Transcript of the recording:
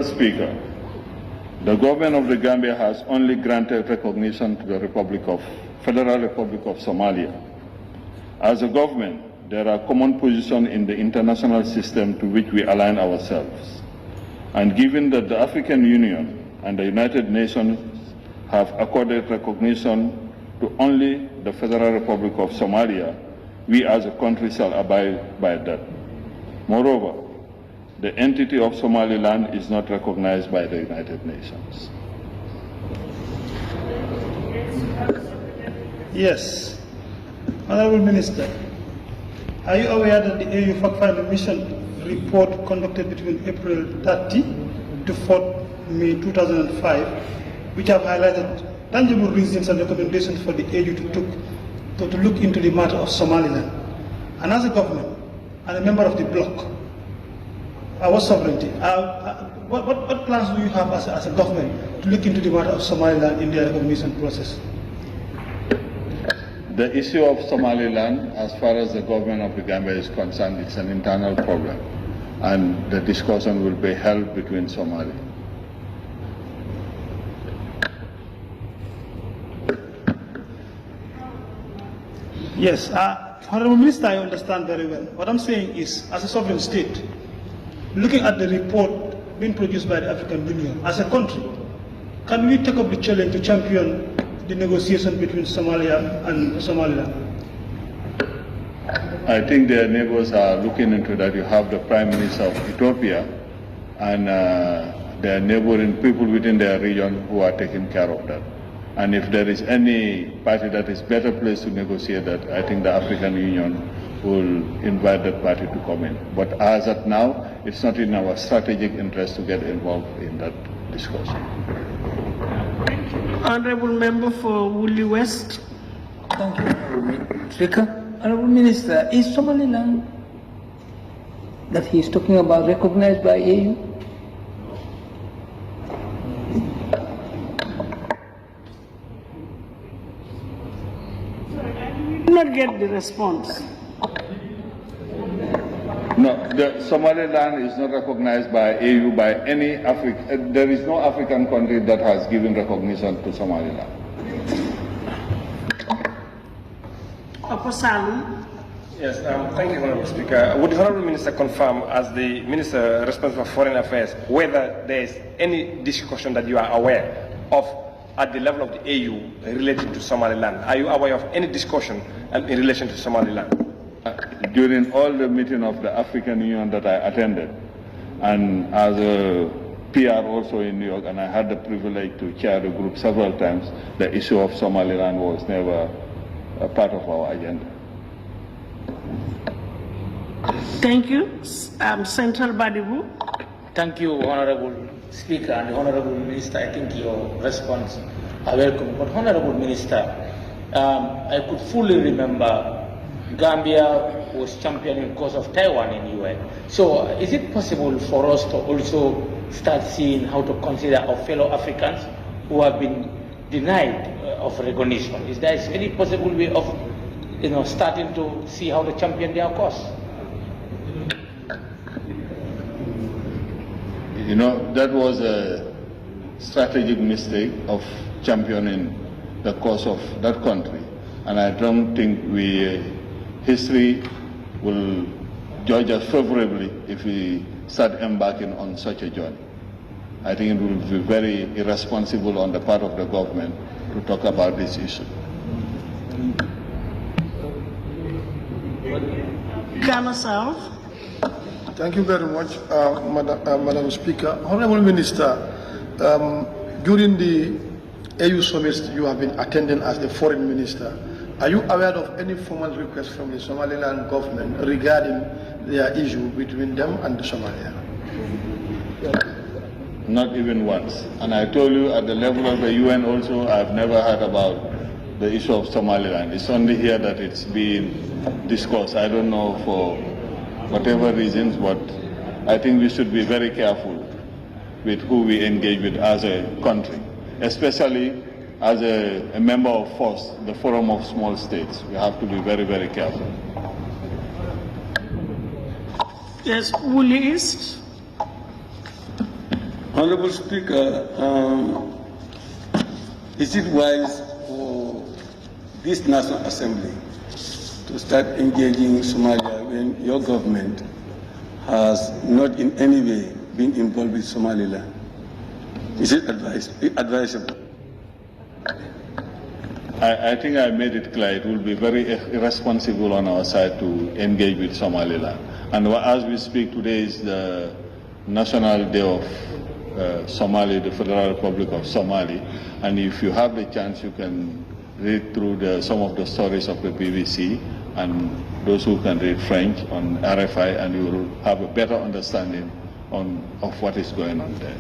Honorable Speaker, the government of the Gambia has only granted recognition to the Federal Republic of Somalia. As a government, there are common positions in the international system to which we align ourselves. And given that the African Union and the United Nations have accorded recognition to only the Federal Republic of Somalia, we as a country shall abide by that. Moreover, the entity of Somaliland is not recognized by the United Nations. Yes. Honorable Minister, are you aware that the AU fact-finding mission report conducted between April 30 to 4 May 2005, which have highlighted tangible reasons and recommendations for the AU to look into the matter of Somaliland? And as a government and a member of the bloc, our sovereignty, what plans do you have as a government to look into the matter of Somaliland in the recognition process? The issue of Somaliland, as far as the government of the Gambia is concerned, it's an internal problem, and the discussion will be held between Somalia. Yes, Honorable Minister, I understand very well. What I'm saying is, as a sovereign state, looking at the report being produced by the African Union, as a country, can we take up the challenge to champion the negotiation between Somalia and Somaliland? I think their neighbors are looking into that. You have the Prime Minister of Ethiopia and their neighboring people within their region who are taking care of that. And if there is any party that is better placed to negotiate that, I think the African Union will invite that party to come in. But as of now, it's not in our strategic interest to get involved in that discussion. Honorable Member for Woolly West. Thank you, Speaker. Honorable Minister, is Somaliland that he is talking about recognized by AU? I did not get the response. No, the Somaliland is not recognized by AU by any African. There is no African country that has given recognition to Somaliland. Yes, thank you, Honorable Speaker. Would the Honorable Minister confirm, as the Minister responsible for Foreign Affairs, whether there is any discussion that you are aware of at the level of the AU related to Somaliland? Are you aware of any discussion in relation to Somaliland? During all the meeting of the African Union that I attended, and as a PR also in New York, and I had the privilege to chair the group several times, the issue of Somaliland was never a part of our agenda. Thank you. Central Badibu. Thank you, Honorable Speaker and Honorable Minister. I think your response are welcome. But Honorable Minister, I could fully remember Gambia was championing cause of Taiwan in UN. So is it possible for us to also start seeing how to consider our fellow Africans who have been denied of recognition? Is there any possible way of starting to see how to champion their cause? That was a strategic mistake of championing the cause of that country. And I don't think history will judge us favorably if we start embarking on such a journey. I think it will be very irresponsible on the part of the government to talk about this issue. Ghana South. Thank you very much, Madam Speaker. Honorable Minister, during the AU summits you have been attending as the foreign minister, are you aware of any formal request from the Somaliland government regarding their issue between them and the Somalia? Not even once. And I told you at the level of the UN also, I've never heard about the issue of Somaliland. It's only here that it's being discussed. I don't know for whatever reasons, but I think we should be very careful with who we engage with as a country, especially as a member of FOSS, the Forum of Small States. We have to be very, very careful. Yes, Woolly East. Honorable Speaker, is it wise for this National Assembly to start engaging Somalia when your government has not in any way been involved with Somaliland? Is it advisable? I think I made it clear it will be very irresponsible on our side to engage with Somaliland. And as we speak, today is the National Day of Somali, the Federal Republic of Somali. And if you have the chance, you can read through some of the stories of the BBC and those who can read French on RFI, and you will have a better understanding of what is going on there.